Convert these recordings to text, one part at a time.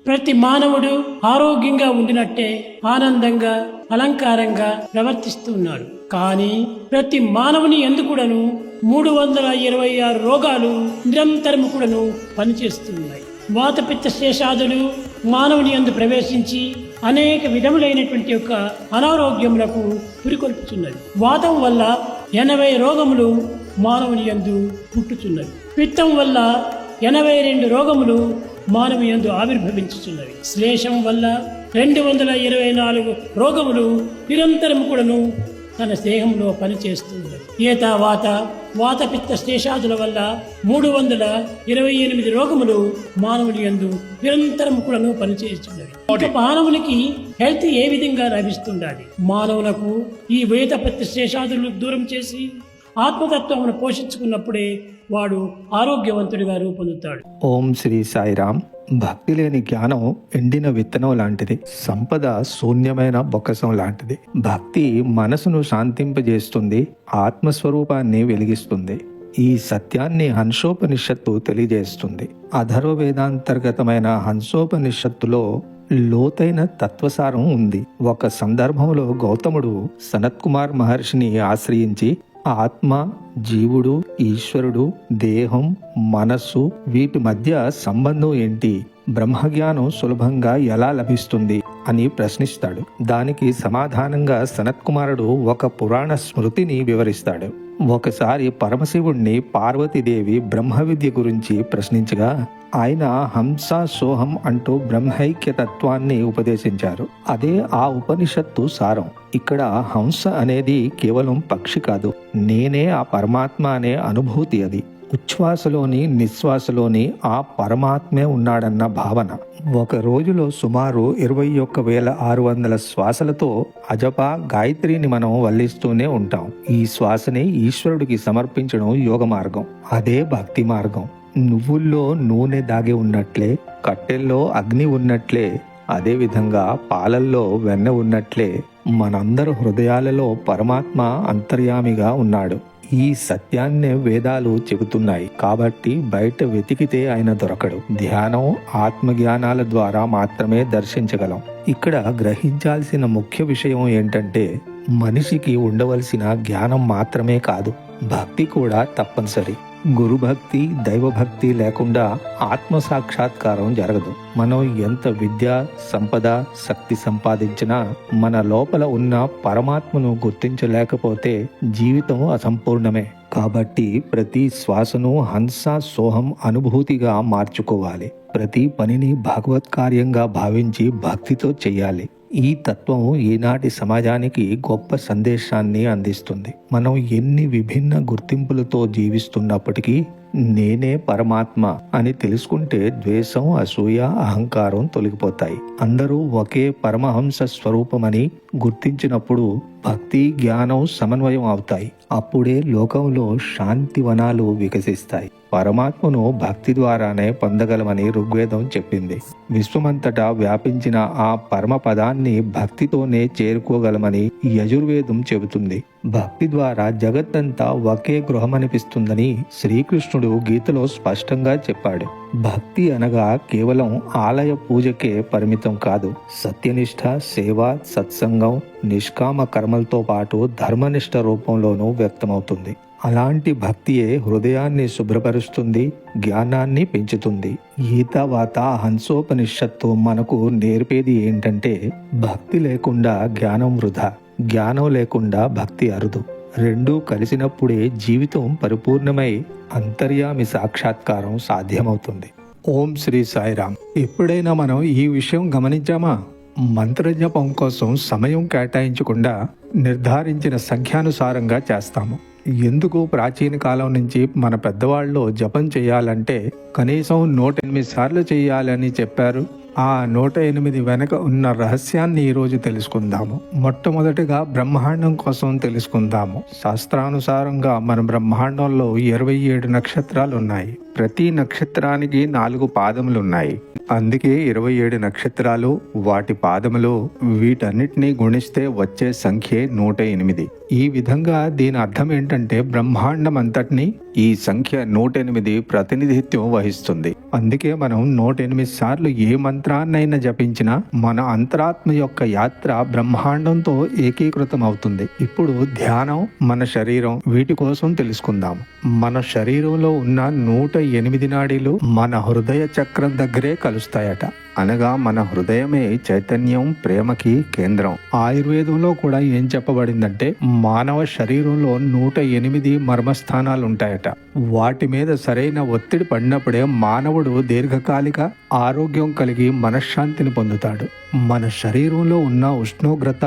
ప్రతి మానవుడు ఆరోగ్యంగా ఉండినట్టే ఆనందంగా అలంకారంగా ప్రవర్తిస్తూ ఉన్నాడు. కానీ ప్రతి మానవుని ఎందుకుడను 326 రోగాలు నిరంతరము కూడాను పనిచేస్తున్నాయి. వాతపిత్త శేషాదులు మానవుని యందు ప్రవేశించి అనేక విధములైనటువంటి యొక్క అనారోగ్యములకు పురికొల్పుతున్నది. వాతం వల్ల 80 రోగములు మానవుని యందు పుట్టుచున్నవి. పిత్తం వల్ల 82 రోగములు మానవు యందు ఆవిర్భవించుచున్నవి. శ్లేషం వల్ల 224 రోగములు నిరంతరం కూడాను తన దేహంలో పనిచేస్తున్నది. వాతపిత్త శేషాదుల వల్ల 328 రోగములు మానవుని యందు నిరంతరం కూడాను పనిచేస్తున్నవి. ఒక మానవునికి హెల్త్ ఏ విధంగా లభిస్తుండాలి? మానవులకు ఈ వేతపిత్త శేషాదులు దూరం చేసి ఆత్మతత్వమును పోషించుకున్నప్పుడే వాడు ఆరోగ్యవంతుడిగా రూపొందుతాడు. ఓం శ్రీ సాయిరామ్. భక్తి లేని జ్ఞానం ఎండిన విత్తనం లాంటిది. సంపద శూన్యమైన బొక్కసం లాంటిది. భక్తి మనసును శాంతింపజేస్తుంది, ఆత్మస్వరూపాన్ని వెలిగిస్తుంది. ఈ సత్యాన్ని హంసోపనిషత్తు తెలియజేస్తుంది. అథర్వ వేదాంతర్గతమైన హంసోపనిషత్తులో లోతైన తత్వసారం ఉంది. ఒక సందర్భంలో గౌతముడు సనత్కుమార్ మహర్షిని ఆశ్రయించి ఆత్మ, జీవుడు, ఈశ్వరుడు, దేహం, మనస్సు వీటి మధ్య సంబంధం ఏంటి, బ్రహ్మజ్ఞానం సులభంగా ఎలా లభిస్తుంది అని ప్రశ్నిస్తాడు. దానికి సమాధానంగా సనత్కుమారుడు ఒక పురాణ స్మృతిని వివరిస్తాడు. ఒకసారి పరమశివుణ్ణి పార్వతీదేవి బ్రహ్మ విద్య గురించి ప్రశ్నించగా ఆయన హంస సోహం అంటూ బ్రహ్మైక్య తత్వాన్ని ఉపదేశించారు. అదే ఆ ఉపనిషత్తు సారం. ఇక్కడ హంస అనేది కేవలం పక్షి కాదు, నేనే ఆ పరమాత్మ అనే అనుభూతి. అది ఉచ్ఛ్వాసలోని నిశ్వాసలోని ఆ పరమాత్మే ఉన్నాడన్న భావన. ఒక రోజులో సుమారు 21,600 శ్వాసలతో అజపా గాయత్రిని మనం వల్లిస్తూనే ఉంటాం. ఈ శ్వాసని ఈశ్వరుడికి సమర్పించడం యోగ మార్గం. అదే భక్తి మార్గం. నువ్వుల్లో నూనె దాగి ఉన్నట్లే, కట్టెల్లో అగ్ని ఉన్నట్లే, అదేవిధంగా పాలల్లో వెన్న ఉన్నట్లే మనందరి హృదయాలలో పరమాత్మ అంతర్యామిగా ఉన్నాడు. ఈ సత్యాన్నే వేదాలు చెబుతున్నాయి. కాబట్టి బయట వెతికితే ఆయన దొరకడు. ధ్యానం, ఆత్మజ్ఞానాల ద్వారా మాత్రమే దర్శించగలం. ఇక్కడ గ్రహించాల్సిన ముఖ్య విషయం ఏంటంటే మనిషికి ఉండవలసిన జ్ఞానం మాత్రమే కాదు, భక్తి కూడా తప్పనిసరి. గురుభక్తి, దైవభక్తి లేకుండా ఆత్మ సాక్షాత్కారం జరగదు. మనం ఎంత విద్య, సంపద, శక్తి సంపాదించినా మన లోపల ఉన్న పరమాత్మను గుర్తించలేకపోతే జీవితం అసంపూర్ణమే. కాబట్టి ప్రతి శ్వాసను హంస సోహం అనుభూతిగా మార్చుకోవాలి. ప్రతి పనిని భగవత్ కార్యంగా భావించి భక్తితో చెయ్యాలి. ఈ తత్వం ఈనాటి సమాజానికి గొప్ప సందేశాన్ని అందిస్తుంది. మనం ఎన్ని విభిన్న గుర్తింపులతో జీవిస్తున్నప్పటికీ నేనే పరమాత్మ అని తెలుసుకుంటే ద్వేషం, అసూయ, అహంకారం తొలగిపోతాయి. అందరూ ఒకే పరమహంస స్వరూపమని గుర్తించినప్పుడు భక్తి, జ్ఞానం సమన్వయం అవుతాయి. అప్పుడే లోకంలో శాంతి వనాలు వికసిస్తాయి. పరమాత్మను భక్తి ద్వారానే పొందగలమని ఋగ్వేదం చెప్పింది. విశ్వమంతటా వ్యాపించిన ఆ పరమ పదాన్ని భక్తితోనే చేరుకోగలమని యజుర్వేదం చెబుతుంది. భక్తి ద్వారా జగత్తంతా ఒకే గృహమనిపిస్తుందని శ్రీకృష్ణుడు గీతలో స్పష్టంగా చెప్పాడు. భక్తి అనగా కేవలం ఆలయ పూజకే పరిమితం కాదు. సత్యనిష్ట, సేవ, సత్సంగం, నిష్కామ కర్మలతో పాటు ధర్మనిష్ట రూపంలోనూ వ్యక్తమవుతుంది. అలాంటి భక్తియే హృదయాన్ని శుభ్రపరుస్తుంది, జ్ఞానాన్ని పెంచుతుంది. గీతావాత హంసోపనిషత్తు మనకు నేర్పేది ఏంటంటే భక్తి లేకుండా జ్ఞానం వృధా, జ్ఞానం లేకుండా భక్తి అరుదు. రెండూ కలిసినప్పుడే జీవితం పరిపూర్ణమై అంతర్యామి సాక్షాత్కారం సాధ్యమవుతుంది. ఓం శ్రీ సాయిరామ్. ఎప్పుడైనా మనం ఈ విషయం గమనించామా? మంత్రజపం కోసం సమయం కేటాయించకుండా నిర్ధారించిన సంఖ్యానుసారంగా చేస్తాము. ఎందుకు ప్రాచీన కాలం నుంచి మన పెద్దవాళ్ళు జపం చేయాలంటే కనీసం 108 సార్లు చేయాలని చెప్పారు. ఆ 108 వెనక ఉన్న రహస్యాన్ని ఈరోజు తెలుసుకుందాము. మొట్టమొదటిగా బ్రహ్మాండం కోసం తెలుసుకుందాము. శాస్త్రానుసారంగా మన బ్రహ్మాండంలో 27 నక్షత్రాలు ఉన్నాయి. ప్రతి నక్షత్రానికి 4 పాదములున్నాయి. అందుకే 27 నక్షత్రాలు, వాటి పాదములు, వీటన్నిటినీ గుణిస్తే వచ్చే సంఖ్యే 108. ఈ విధంగా దీని అర్థం ఏంటంటే బ్రహ్మాండం అంతటినీ ఈ సంఖ్య 108 ప్రాతినిధిత్యం వహిస్తుంది. అందుకే మనం 108 సార్లు ఏ మంత్రం మంత్రాన్నైనా జపించిన మన అంతరాత్మ యొక్క యాత్ర బ్రహ్మాండంతో ఏకీకృతం అవుతుంది. ఇప్పుడు ధ్యానం, మన శరీరం, వీటి కోసం తెలుసుకుందాం. మన శరీరంలో ఉన్న 108 నాడీలు మన హృదయ చక్రం దగ్గరే కలుస్తాయట. అనగా మన హృదయమే చైతన్యం, ప్రేమకి కేంద్రం. ఆయుర్వేదంలో కూడా ఏం చెప్పబడిందంటే మానవ శరీరంలో 108 మర్మస్థానాలు ఉంటాయట. వాటి మీద సరైన ఒత్తిడి పడినప్పుడే మానవుడు దీర్ఘకాలిక ఆరోగ్యం కలిగి మనశ్శాంతిని పొందుతాడు. మన శరీరంలో ఉన్న ఉష్ణోగ్రత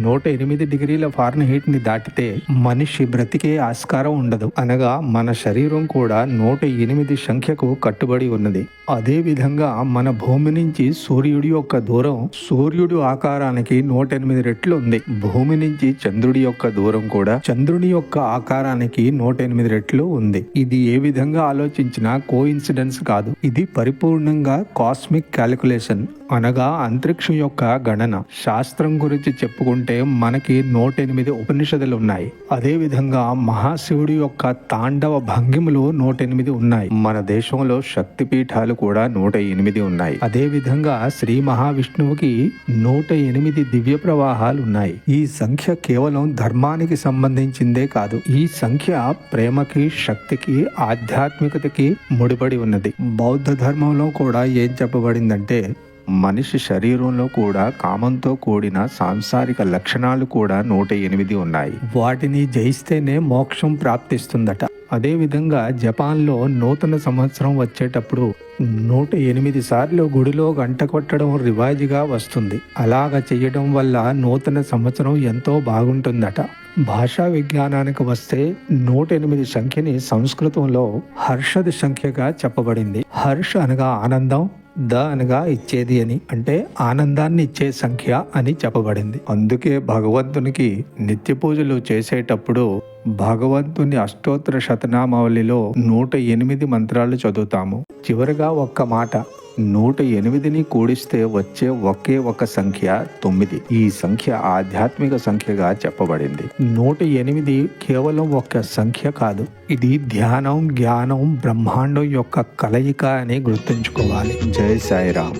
108 డిగ్రీల ఫారెన్హీట్ ని దాటితే మనిషి బ్రతికే ఆస్కారం ఉండదు. అనగా మన శరీరం కూడా 108 సంఖ్యకు కట్టుబడి ఉన్నది. అదే విధంగా మన భూమి నుంచి సూర్యుడి యొక్క దూరం సూర్యుడు ఆకారానికి 108 రెట్లు ఉంది. భూమి నుంచి చంద్రుడి యొక్క దూరం కూడా చంద్రుని యొక్క ఆకారానికి 108 రెట్లు ఉంది. ఇది ఏ విధంగా ఆలోచించినా కోఇన్సిడెన్స్ కాదు. ఇది పరిపూర్ణంగా కాస్మిక్ క్యాలిక్యులేషన్, అనగా అంతరిక్షం యొక్క గణన. శాస్త్రం గురించి చెప్పుకుంటే మనకి 108 ఉపనిషదులు ఉన్నాయి. అదే విధంగా మహాశివుడి యొక్క తాండవ భంగిములు 108 ఉన్నాయి. మన దేశంలో శక్తి పీఠాలు కూడా 108 ఉన్నాయి. అదే విధంగా శ్రీ మహావిష్ణువుకి 108 దివ్య ప్రవాహాలు ఉన్నాయి. ఈ సంఖ్య కేవలం ధర్మానికి సంబంధించిందే కాదు. ఈ సంఖ్య ప్రేమకి, శక్తికి, ఆధ్యాత్మికతకి ముడిపడి ఉన్నది. బౌద్ధ ధర్మంలో కూడా ఏం చెప్పబడిందంటే మనిషి శరీరంలో కూడా కామంతో కూడిన సాంసారిక లక్షణాలు కూడా 108 ఉన్నాయి. వాటిని జయిస్తేనే మోక్షం ప్రాప్తిస్తుందట. అదే విధంగా జపాన్లో నూతన సంవత్సరం వచ్చేటప్పుడు 108 సార్లు గుడిలో గంట కొట్టడం రివాజుగా వస్తుంది. అలాగ చేయడం వల్ల నూతన సంవత్సరం ఎంతో బాగుంటుందట. భాషా విజ్ఞానానికి వస్తే 108 సంఖ్యని సంస్కృతంలో హర్షద్ సంఖ్యగా చెప్పబడింది. హర్ష అనగా ఆనందం, ద అనగా ఇచ్చేది అని, అంటే ఆనందాన్ని ఇచ్చే సంఖ్య అని చెప్పబడింది. అందుకే భగవంతునికి నిత్య పూజలు చేసేటప్పుడు భగవంతుని అష్టోత్తర శతనామావళిలో 108 మంత్రాలు చదువుతాము. చివరిగా ఒక్క మాట, 108ని కూడిస్తే వచ్చే ఒకే ఒక సంఖ్య 9. ఈ సంఖ్య ఆధ్యాత్మిక సంఖ్యగా చెప్పబడింది. 108 కేవలం ఒక సంఖ్య కాదు. ఇది ధ్యానం, జ్ఞానం, బ్రహ్మాండం యొక్క కలయిక అని గుర్తుంచుకోవాలి. జై సాయిరామ్.